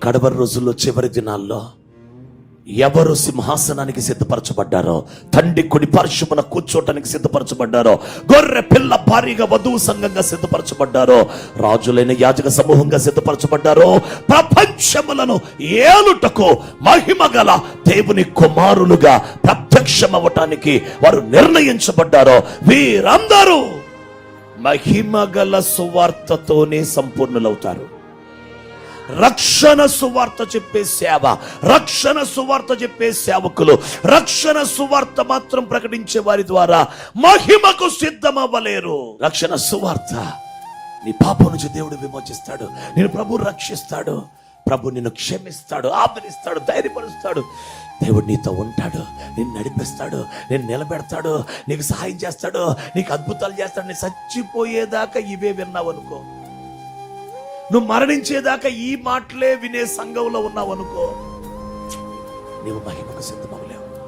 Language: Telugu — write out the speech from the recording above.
కడవరి రోజుల్లో, చివరి దినాల్లో ఎవరు సింహాసనానికి సిద్ధపరచబడ్డారో, తండ్రి కుడి పార్శ్వమున కూర్చోటానికి సిద్ధపరచబడ్డారో, గొర్రె పిల్ల భారీగా వధువు సంఘంగా సిద్ధపరచబడ్డారో, రాజులైన యాజక సమూహంగా సిద్ధపరచబడ్డారో, ప్రపంచములను ఏలుటకు మహిమ గల దేవుని కుమారులుగా ప్రత్యక్షమవటానికి వారు నిర్ణయించబడ్డారో, వీరందరూ మహిమ గల సువార్తతోనే సంపూర్ణులవుతారు. రక్షణ సువార్త చెప్పే సేవ, రక్షణ సువార్త చెప్పే సేవకులు, రక్షణ సువార్త మాత్రం ప్రకటించే వారి ద్వారా మహిమకు సిద్ధమవ్వలేరు. రక్షణ సువార్త, నీ పాపం నుంచి దేవుడు విమోచిస్తాడు, నేను ప్రభు రక్షిస్తాడు, ప్రభు నిన్ను క్షమిస్తాడు, ఆదరిస్తాడు, ధైర్యపరుస్తాడు. దేవుడు నీతో ఉంటాడు, నిన్ను నడిపిస్తాడు, నేను నిలబెడతాడు, నీకు సహాయం చేస్తాడు, నీకు అద్భుతాలు చేస్తాడు. నీ చచ్చిపోయేదాకా ఇవే విన్నావు అనుకో, నువ్వు మరణించేదాకా ఈ మాటలే వినే సంఘంలో ఉన్నావు అనుకో, నీవు మహిమకు సిద్ధమవ్వలేవు.